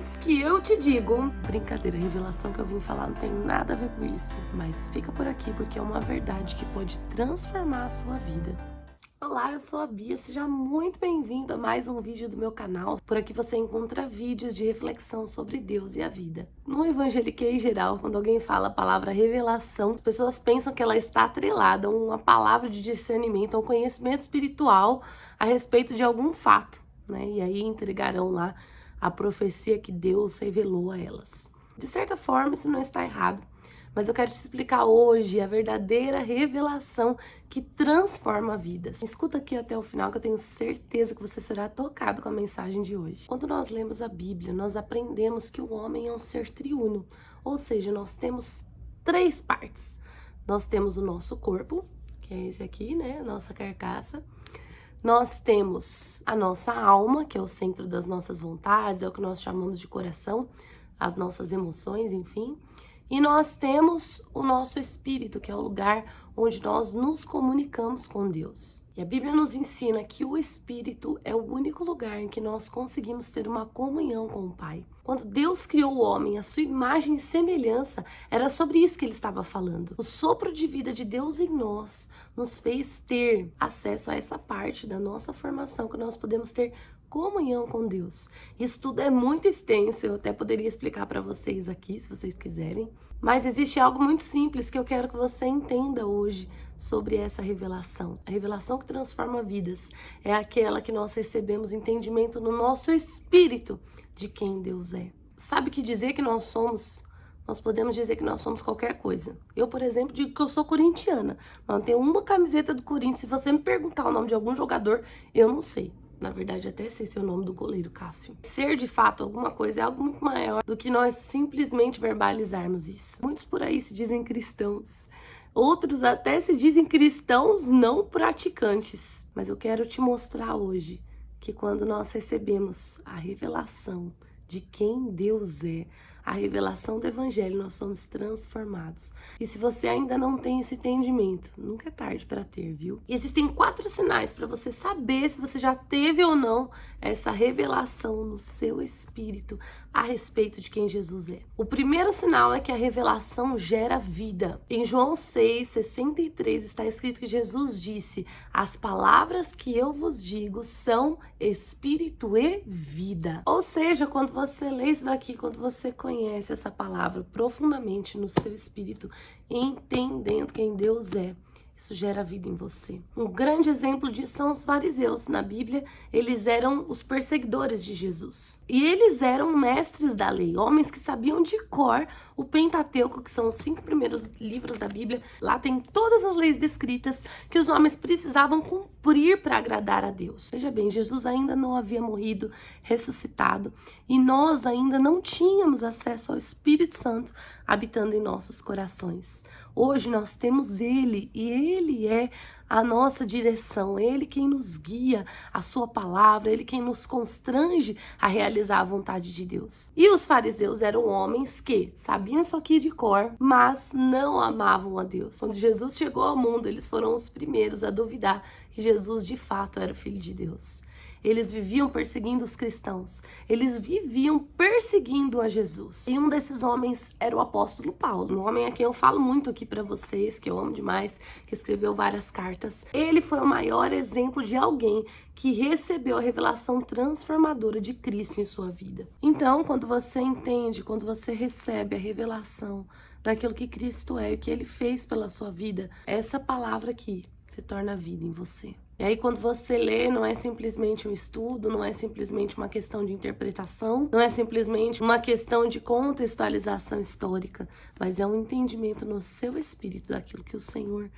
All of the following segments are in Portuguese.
Eis que eu te digo. Brincadeira, a revelação que eu vim falar não tem nada a ver com isso. Mas fica por aqui porque é uma verdade que pode transformar a sua vida. Olá, eu sou a Bia, seja muito bem-vindo a mais um vídeo do meu canal. Por aqui você encontra vídeos de reflexão sobre Deus e a vida. No evangeliquez geral, quando alguém fala a palavra revelação, as pessoas pensam que ela está atrelada a uma palavra de discernimento, a um conhecimento espiritual a respeito de algum fato, né? E aí entregarão lá a profecia que Deus revelou a elas. De certa forma, isso não está errado. Mas eu quero te explicar hoje a verdadeira revelação que transforma vidas. Escuta aqui até o final que eu tenho certeza que você será tocado com a mensagem de hoje. Quando nós lemos a Bíblia, nós aprendemos que o homem é um ser triuno. Ou seja, nós temos três partes. Nós temos o nosso corpo, que é esse aqui, né? A nossa carcaça. Nós temos a nossa alma, que é o centro das nossas vontades, é o que nós chamamos de coração, as nossas emoções, enfim. E nós temos o nosso espírito, que é o lugar onde nós nos comunicamos com Deus. E a Bíblia nos ensina que o espírito é o único lugar em que nós conseguimos ter uma comunhão com o Pai. Quando Deus criou o homem, a sua imagem e semelhança, era sobre isso que ele estava falando. O sopro de vida de Deus em nós nos fez ter acesso a essa parte da nossa formação, que nós podemos ter comunhão com Deus. Isso tudo é muito extenso, eu até poderia explicar para vocês aqui, se vocês quiserem. Mas existe algo muito simples que eu quero que você entenda hoje sobre essa revelação. A revelação que transforma vidas é aquela que nós recebemos entendimento no nosso espírito de quem Deus é. Sabe que dizer que nós somos... Nós podemos dizer que nós somos qualquer coisa. Eu, por exemplo, digo que eu sou corintiana, mas não tenho uma camiseta do Corinthians. Se você me perguntar o nome de algum jogador, eu não sei. Na verdade, até sei se é o nome do goleiro Cássio. Ser de fato alguma coisa é algo muito maior do que nós simplesmente verbalizarmos isso. Muitos por aí se dizem cristãos. Outros até se dizem cristãos não praticantes. Mas eu quero te mostrar hoje que quando nós recebemos a revelação de quem Deus é, a revelação do Evangelho, nós somos transformados. E se você ainda não tem esse entendimento, nunca é tarde para ter, viu? E existem 4 sinais para você saber se você já teve ou não essa revelação no seu espírito a respeito de quem Jesus é. O primeiro sinal é que a revelação gera vida. Em João 6:63 está escrito que Jesus disse: as palavras que eu vos digo são espírito e vida. Ou seja, quando você lê isso daqui, quando você conhece essa palavra profundamente no seu espírito, entendendo quem Deus é, isso gera vida em você. Um grande exemplo disso são os fariseus. Na Bíblia, eles eram os perseguidores de Jesus. E eles eram mestres da lei, homens que sabiam de cor o Pentateuco, que são os 5 primeiros livros da Bíblia. Lá tem todas as leis descritas que os homens precisavam cumprir para agradar a Deus. Veja bem, Jesus ainda não havia morrido, ressuscitado, e nós ainda não tínhamos acesso ao Espírito Santo habitando em nossos corações. Hoje nós temos Ele, e Ele é a nossa direção, Ele quem nos guia, a sua palavra, Ele quem nos constrange a realizar a vontade de Deus. E os fariseus eram homens que sabiam isso aqui de cor, mas não amavam a Deus. Quando Jesus chegou ao mundo, eles foram os primeiros a duvidar que Jesus de fato era o Filho de Deus. Eles viviam perseguindo os cristãos. Eles viviam perseguindo a Jesus. E um desses homens era o apóstolo Paulo. Um homem a quem eu falo muito aqui para vocês, que eu amo demais, que escreveu várias cartas. Ele foi o maior exemplo de alguém que recebeu a revelação transformadora de Cristo em sua vida. Então, quando você entende, quando você recebe a revelação daquilo que Cristo é e o que Ele fez pela sua vida, essa palavra aqui se torna vida em você. E aí quando você lê, não é simplesmente um estudo, não é simplesmente uma questão de interpretação, não é simplesmente uma questão de contextualização histórica, mas é um entendimento no seu espírito daquilo que o Senhor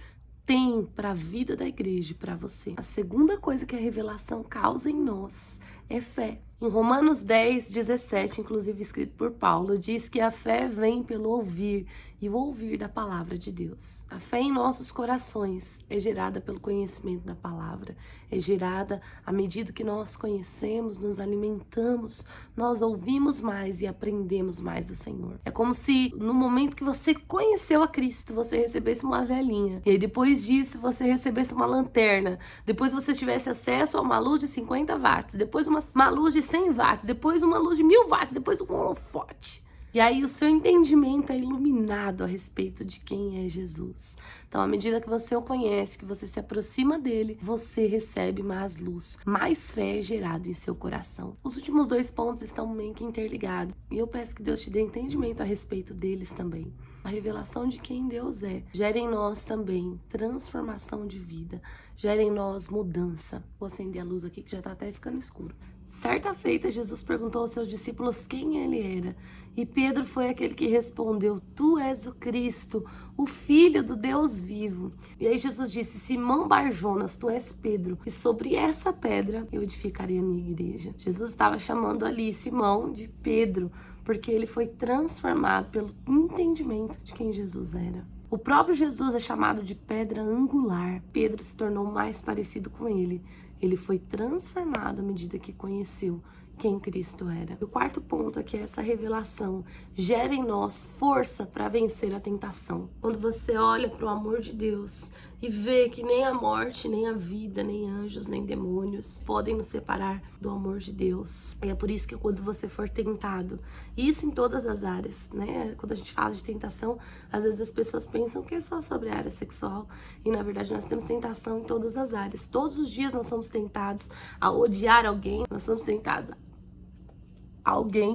tem para a vida da igreja e para você. A segunda coisa que a revelação causa em nós é fé. Em Romanos 10:17, inclusive escrito por Paulo, diz que a fé vem pelo ouvir e o ouvir da palavra de Deus. A fé em nossos corações é gerada pelo conhecimento da palavra, é gerada à medida que nós conhecemos, nos alimentamos, nós ouvimos mais e aprendemos mais do Senhor. É como se no momento que você conheceu a Cristo, você recebesse uma velinha, e aí depois disso você recebesse uma lanterna, depois você tivesse acesso a uma luz de 50 watts, depois uma luz de 100 watts, depois uma luz de 1000 watts, depois um holofote. E aí o seu entendimento é iluminado a respeito de quem é Jesus. Então, à medida que você o conhece, que você se aproxima dele, você recebe mais luz, mais fé gerada em seu coração. Os últimos 2 pontos estão meio que interligados. E eu peço que Deus te dê entendimento a respeito deles também. A revelação de quem Deus é gera em nós também transformação de vida, gera em nós mudança. Vou acender a luz aqui que já tá até ficando escuro. Certa feita, Jesus perguntou aos seus discípulos quem ele era. E Pedro foi aquele que respondeu: Tu és o Cristo, o Filho do Deus vivo. E aí Jesus disse: Simão Barjonas, tu és Pedro, e sobre essa pedra eu edificarei a minha igreja. Jesus estava chamando ali Simão de Pedro, porque ele foi transformado pelo entendimento de quem Jesus era. O próprio Jesus é chamado de pedra angular. Pedro se tornou mais parecido com ele. Ele foi transformado à medida que conheceu quem Cristo era. O 4º ponto é que essa revelação gera em nós força para vencer a tentação. Quando você olha para o amor de Deus e vê que nem a morte, nem a vida, nem anjos, nem demônios podem nos separar do amor de Deus. E é por isso que quando você for tentado, isso em todas as áreas, né? Quando a gente fala de tentação, às vezes as pessoas pensam que é só sobre a área sexual. E na verdade nós temos tentação em todas as áreas. Todos os dias nós somos tentados a odiar alguém, nós somos tentados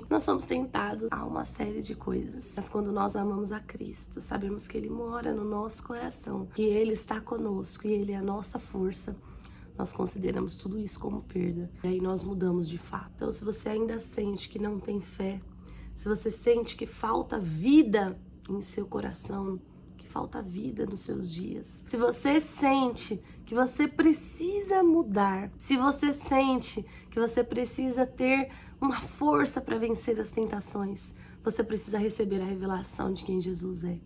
nós somos tentados a uma série de coisas. Mas quando nós amamos a Cristo, sabemos que Ele mora no nosso coração, que Ele está conosco e Ele é a nossa força, nós consideramos tudo isso como perda. E aí nós mudamos de fato. Então, se você ainda sente que não tem fé, se você sente que falta vida em seu coração, falta vida nos seus dias, se você sente que você precisa mudar, se você sente que você precisa ter uma força para vencer as tentações, você precisa receber a revelação de quem Jesus é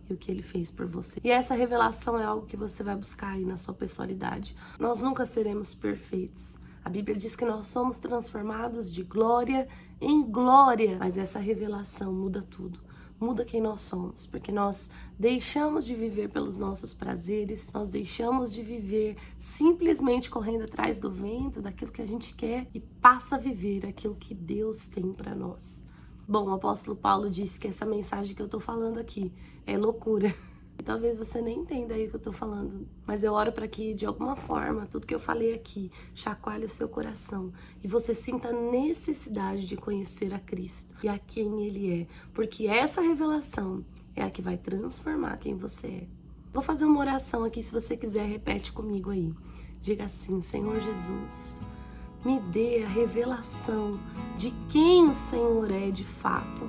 e o que Ele fez por você. E essa revelação é algo que você vai buscar aí na sua pessoalidade. Nós nunca seremos perfeitos. A Bíblia diz que nós somos transformados de glória em glória, mas essa revelação muda tudo. Muda quem nós somos, porque nós deixamos de viver pelos nossos prazeres, nós deixamos de viver simplesmente correndo atrás do vento, daquilo que a gente quer, e passa a viver aquilo que Deus tem para nós. Bom, o apóstolo Paulo disse que essa mensagem que eu tô falando aqui é loucura. E talvez você nem entenda aí o que eu tô falando, mas eu oro para que, de alguma forma, tudo que eu falei aqui chacoalhe o seu coração e você sinta a necessidade de conhecer a Cristo e a quem Ele é, porque essa revelação é a que vai transformar quem você é. Vou fazer uma oração aqui, se você quiser, repete comigo aí. Diga assim: Senhor Jesus, me dê a revelação de quem o Senhor é de fato.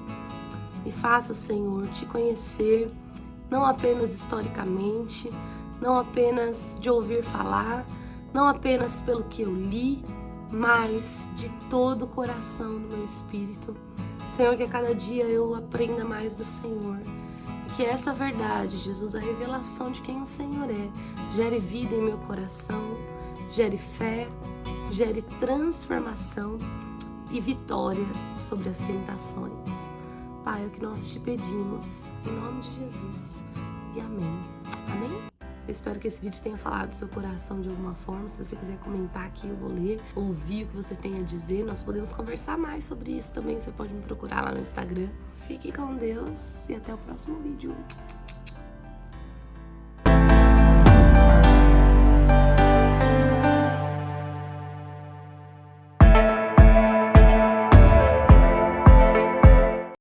Me faça, Senhor, te conhecer, não apenas historicamente, não apenas de ouvir falar, não apenas pelo que eu li, mas de todo o coração no meu espírito. Senhor, que a cada dia eu aprenda mais do Senhor. E que essa verdade, Jesus, a revelação de quem o Senhor é, gere vida em meu coração, gere fé, gere transformação e vitória sobre as tentações. Pai, é o que nós te pedimos, em nome de Jesus, e amém. Amém? Eu espero que esse vídeo tenha falado do seu coração de alguma forma. Se você quiser comentar aqui, eu vou ler, ouvir o que você tem a dizer. Nós podemos conversar mais sobre isso também. Você pode me procurar lá no Instagram. Fique com Deus e até o próximo vídeo.